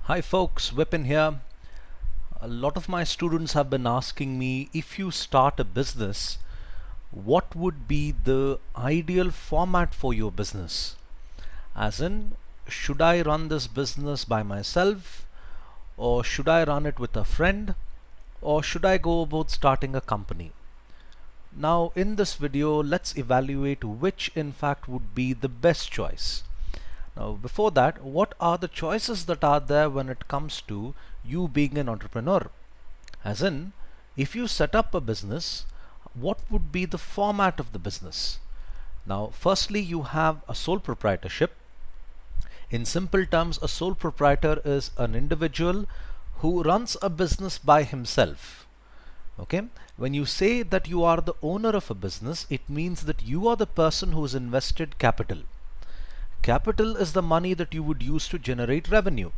Hi folks, Vipin here. A lot of my students have been asking me, if you start a business, what would be the ideal format for your business? As in, should I run this business by myself, or should I run it with a friend, or should I go about starting a company? Now in this video, let's evaluate which in fact would be the best choice. Now before that, what are the choices that are there when it comes to you being an entrepreneur? As in, if you set up a business, what would be the format of the business? Now firstly, you have a sole proprietorship. In simple terms, a sole proprietor is an individual who runs a business by himself. Okay, when you say that you are the owner of a business, it means that you are the person who has invested capital. Capital is the money that you would use to generate revenue.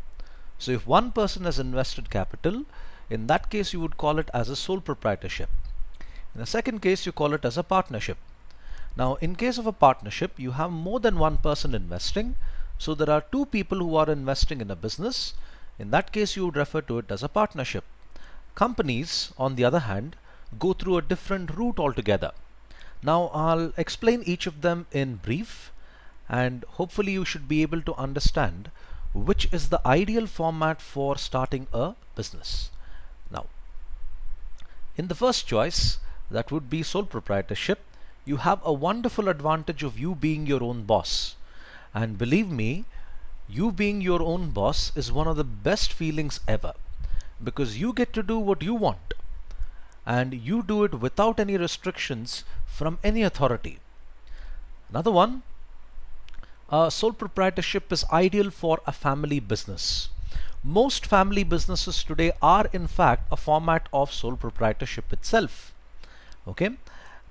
So if one person has invested capital, in that case you would call it as a sole proprietorship. In the second case, you call it as a partnership. Now in case of a partnership, you have more than one person investing, so there are two people who are investing in a business. In that case, you would refer to it as a partnership. Companies, on the other hand, go through a different route altogether. Now I'll explain each of them in brief, and hopefully you should be able to understand which is the ideal format for starting a business. Now, in the first choice, that would be sole proprietorship, you have a wonderful advantage of you being your own boss. And believe me, you being your own boss is one of the best feelings ever, because you get to do what you want, and you do it without any restrictions from any authority. Another one, sole proprietorship is ideal for a family business. Most family businesses today are in fact a format of sole proprietorship itself. Okay,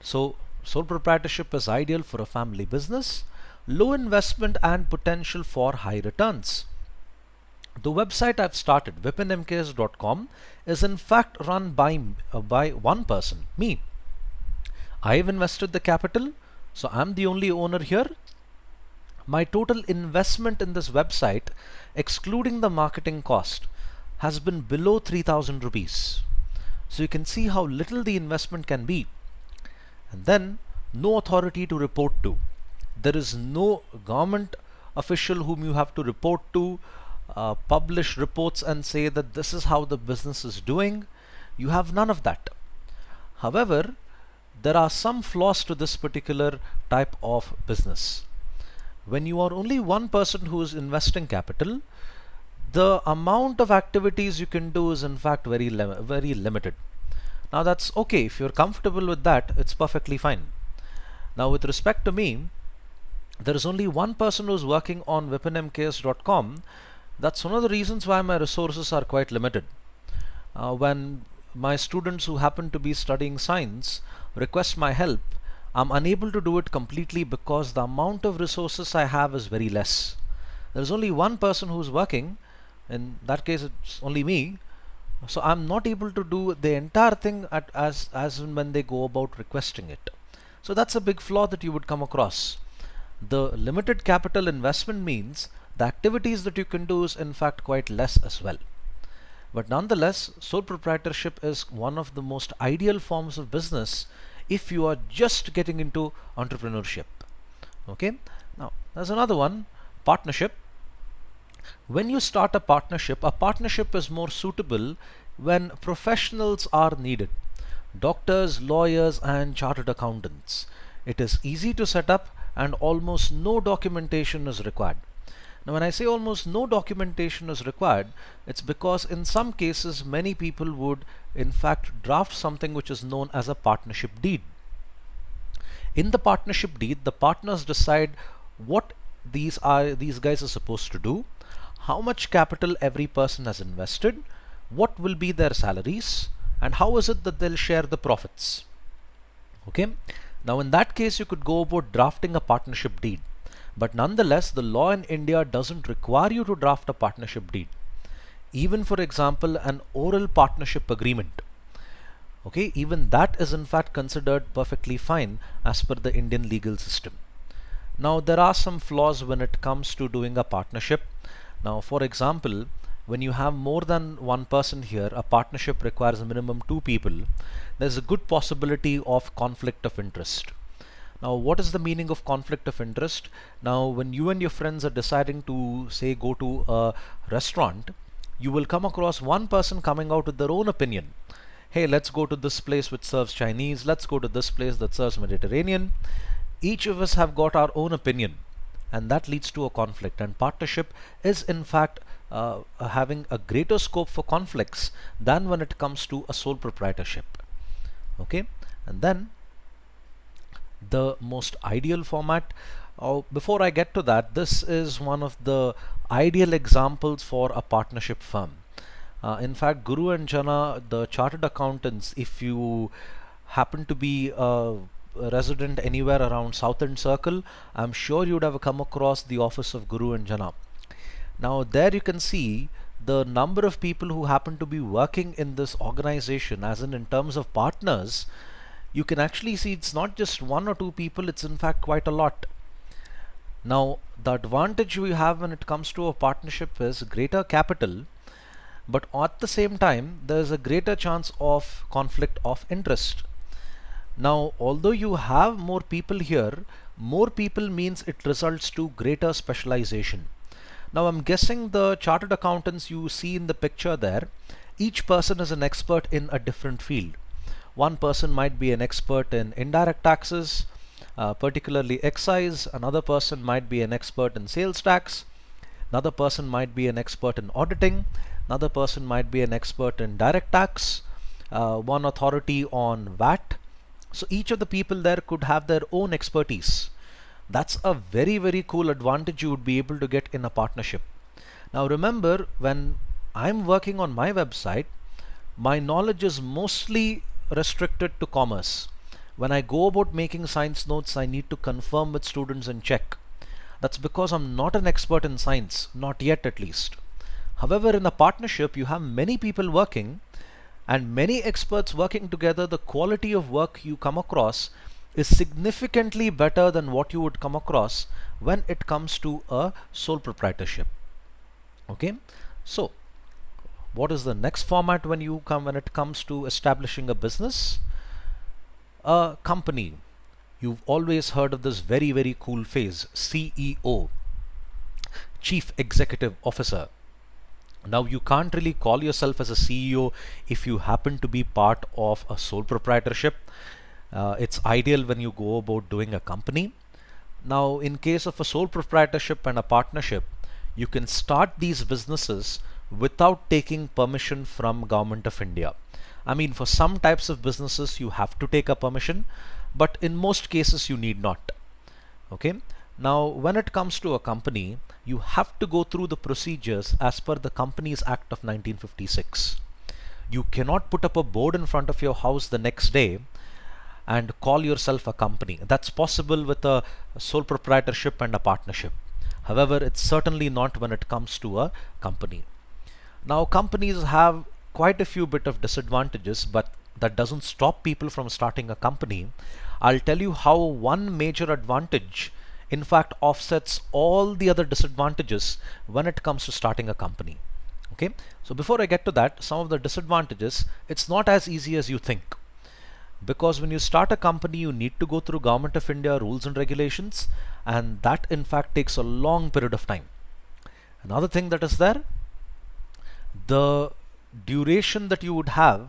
so sole proprietorship is ideal for a family business, low investment and potential for high returns. The website I've started, vipinmks.com, is in fact run by one person, me. I've invested the capital, so I'm the only owner here. My total investment in this website, excluding the marketing cost, has been below 3,000 rupees. So you can see how little the investment can be. And then, no authority to report to. There is no government official whom you have to report to, publish reports and say that this is how the business is doing. You have none of that. However, there are some flaws to this particular type of business. When you are only one person who is investing capital, the amount of activities you can do is in fact very limited. Now that's okay. If you're comfortable with that, it's perfectly fine. Now with respect to me, there is only one person who's working on vipinmks.com. That's one of the reasons why my resources are quite limited. When my students who happen to be studying science request my help, I'm unable to do it completely because the amount of resources I have is very less. There's only one person who's working. In that case, it's only me. So I'm not able to do the entire thing as and when they go about requesting it. So that's a big flaw that you would come across. The limited capital investment means the activities that you can do is in fact quite less as well. But nonetheless, sole proprietorship is one of the most ideal forms of business if you are just getting into entrepreneurship. Okay, now there's another one, partnership. When you start a partnership is more suitable when professionals are needed. Doctors, lawyers and chartered accountants. It is easy to set up and almost no documentation is required. Now when I say almost no documentation is required, it's because in some cases many people would in fact draft something which is known as a partnership deed. In the partnership deed, the partners decide what these guys are supposed to do, how much capital every person has invested, what will be their salaries, and how is it that they'll share the profits. Okay, now in that case you could go about drafting a partnership deed. But nonetheless, the law in India doesn't require you to draft a partnership deed. Even for example, an oral partnership agreement. Okay, even that is in fact considered perfectly fine as per the Indian legal system. Now there are some flaws when it comes to doing a partnership. Now for example, when you have more than one person here, a partnership requires a minimum two people. There's a good possibility of conflict of interest. Now, what is the meaning of conflict of interest? Now, when you and your friends are deciding to, say, go to a restaurant, you will come across one person coming out with their own opinion. Hey, let's go to this place which serves Chinese, let's go to this place that serves Mediterranean. Each of us have got our own opinion, and that leads to a conflict. And partnership is, in fact, having a greater scope for conflicts than when it comes to a sole proprietorship. Okay, and then the most ideal format. Before I get to that, this is one of the ideal examples for a partnership firm. In fact, Guru and Jana, the chartered accountants, if you happen to be a resident anywhere around Southern Circle, I'm sure you'd have come across the office of Guru and Jana. Now there you can see the number of people who happen to be working in this organization, as in terms of partners. You can actually see it's not just one or two people, it's in fact quite a lot. Now the advantage we have when it comes to a partnership is greater capital, but at the same time there's a greater chance of conflict of interest. Now, although you have more people here, more people means it results to greater specialization. Now, I'm guessing the chartered accountants you see in the picture there, each person is an expert in a different field. One person might be an expert in indirect taxes, particularly excise. Another person might be an expert in sales tax. Another person might be an expert in auditing. Another person might be an expert in direct tax. One authority on VAT. So each of the people there could have their own expertise. That's a very, very cool advantage you would be able to get in a partnership. Now remember, when I'm working on my website, my knowledge is mostly restricted to commerce. When I go about making science notes, I need to confirm with students and check. That's because I'm not an expert in science, not yet at least. However, in a partnership, you have many people working and many experts working together. The quality of work you come across is significantly better than what you would come across when it comes to a sole proprietorship. Okay, so what is the next format when it comes to establishing a business? A company. You've always heard of this very, very cool phrase, CEO, Chief Executive Officer. Now you can't really call yourself as a CEO if you happen to be part of a sole proprietorship. It's ideal when you go about doing a company. Now in case of a sole proprietorship and a partnership, you can start these businesses without taking permission from Government of India. I mean, for some types of businesses you have to take a permission, but in most cases you need not. Okay. Now when it comes to a company, you have to go through the procedures as per the Companies Act of 1956. You cannot put up a board in front of your house the next day and call yourself a company. That's possible with a sole proprietorship and a partnership. However, it's certainly not when it comes to a company. Now companies have quite a few bit of disadvantages, but that doesn't stop people from starting a company. I'll tell you how one major advantage in fact offsets all the other disadvantages when it comes to starting a company. Okay, so before I get to that, some of the disadvantages, it's not as easy as you think, because when you start a company you need to go through Government of India rules and regulations, and that in fact takes a long period of time. Another thing that is there, the duration that you would have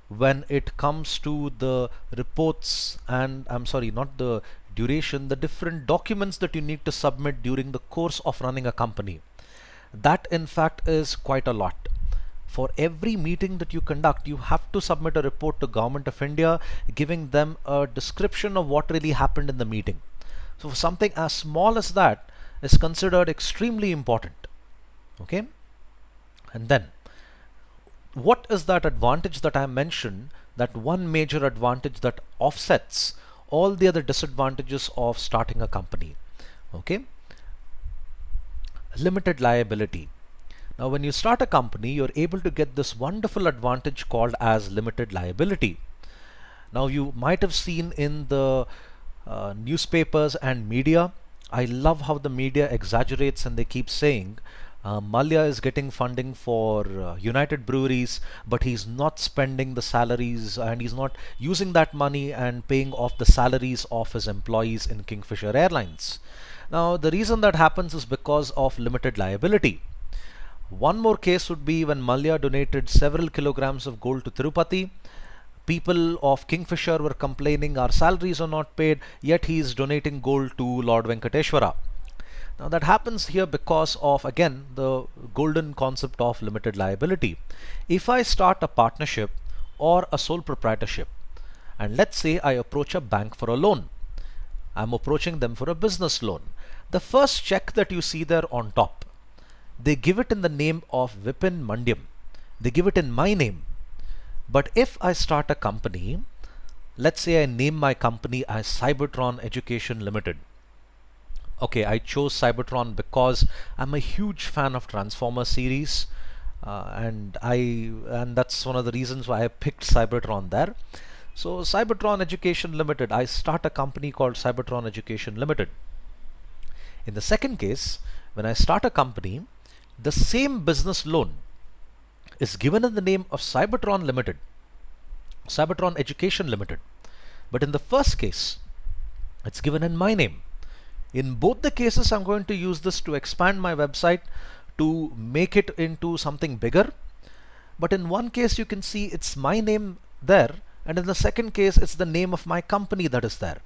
when it comes to the reports, and I'm sorry, not the duration, the different documents that you need to submit during the course of running a company. That in fact is quite a lot. For every meeting that you conduct, you have to submit a report to Government of India giving them a description of what really happened in the meeting. So for something as small as that is considered extremely important. Okay, and then what is that advantage that I mentioned, that one major advantage that offsets all the other disadvantages of starting a company? Okay, limited liability. Now when you start a company, you're able to get this wonderful advantage called as limited liability. Now you might have seen in the newspapers and media, I love how the media exaggerates and they keep saying Malia is getting funding for United Breweries, but he's not spending the salaries and he's not using that money and paying off the salaries of his employees in Kingfisher Airlines. Now, the reason that happens is because of limited liability. One more case would be when Malia donated several kilograms of gold to Tirupati. People of Kingfisher were complaining our salaries are not paid, yet he is donating gold to Lord Venkateshwara. Now that happens here because of, again, the golden concept of limited liability. If I start a partnership or a sole proprietorship, and let's say I approach a bank for a loan, I'm approaching them for a business loan. The first check that you see there on top, they give it in the name of Vipin Mandyam. They give it in my name. But if I start a company, let's say I name my company as Cybertron Education Limited. Okay, I chose Cybertron because I'm a huge fan of Transformer series, and that's one of the reasons why I picked Cybertron there. So Cybertron Education Limited, I start a company called Cybertron Education Limited. In the second case, when I start a company, the same business loan is given in the name of Cybertron Limited, Cybertron Education Limited. But in the first case, it's given in my name. In both the cases, I'm going to use this to expand my website, to make it into something bigger. But in one case, you can see it's my name there, and in the second case, it's the name of my company that is there.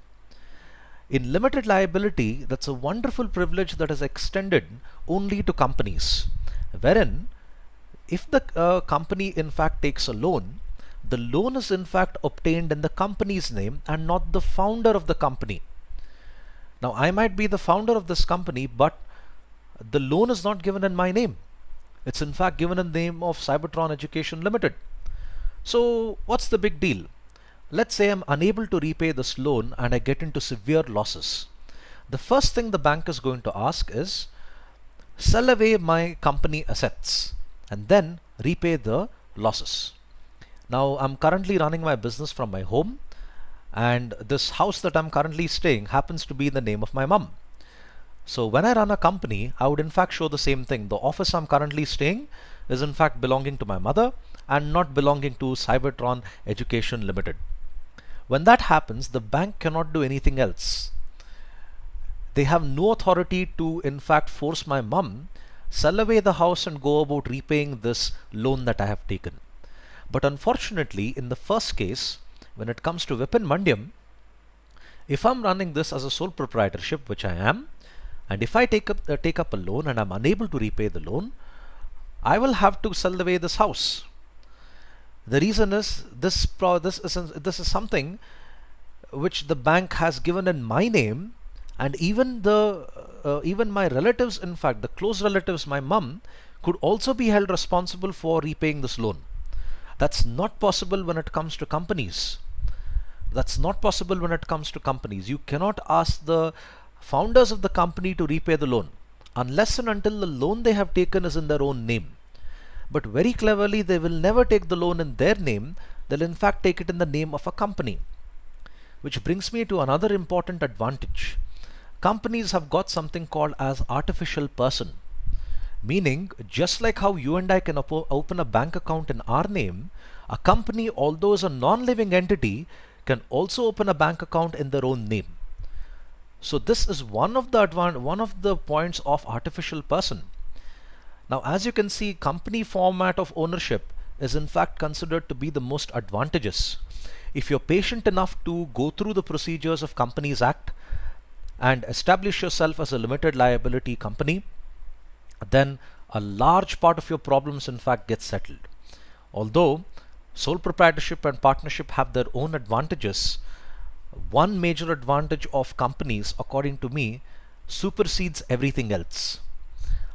In limited liability, that's a wonderful privilege that is extended only to companies, wherein if the company in fact takes a loan, the loan is in fact obtained in the company's name and not the founder of the company. Now, I might be the founder of this company, but the loan is not given in my name. It's in fact given in the name of Cybertron Education Limited. So what's the big deal? Let's say I'm unable to repay this loan and I get into severe losses. The first thing the bank is going to ask is, sell away my company assets and then repay the losses. Now, I'm currently running my business from my home, and this house that I'm currently staying happens to be in the name of my mum. So when I run a company, I would in fact show the same thing. The office I'm currently staying is in fact belonging to my mother and not belonging to Cybertron Education Limited. When that happens, the bank cannot do anything else. They have no authority to in fact force my mum sell away the house and go about repaying this loan that I have taken. But unfortunately, in the first case, when it comes to Vipin Mandyam, if I'm running this as a sole proprietorship, which I am, and if I take up a loan and I'm unable to repay the loan, I will have to sell away this house. The reason is this is something which the bank has given in my name, and even my relatives, in fact the close relatives, my mum, could also be held responsible for repaying this loan. That's not possible when it comes to companies. That's not possible when it comes to companies. You cannot ask the founders of the company to repay the loan unless and until the loan they have taken is in their own name. But very cleverly, they will never take the loan in their name. They'll in fact take it in the name of a company. Which brings me to another important advantage. Companies have got something called as artificial person. Meaning, just like how you and I can open a bank account in our name, a company, although is a non-living entity, can also open a bank account in their own name. So this is one of the points of artificial person. Now, as you can see, company format of ownership is in fact considered to be the most advantageous. If you're patient enough to go through the procedures of Companies Act and establish yourself as a limited liability company, then a large part of your problems in fact get settled. Although sole proprietorship and partnership have their own advantages, one major advantage of companies, according to me, supersedes everything else.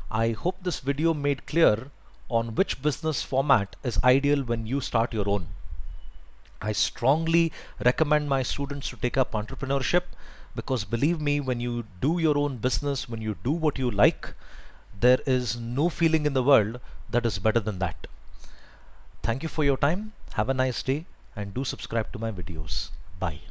I hope this video made clear on which business format is ideal when you start your own. I strongly recommend my students to take up entrepreneurship, because believe me, when you do your own business, when you do what you like, there is no feeling in the world that is better than that. Thank you for your time. Have a nice day and do subscribe to my videos. Bye.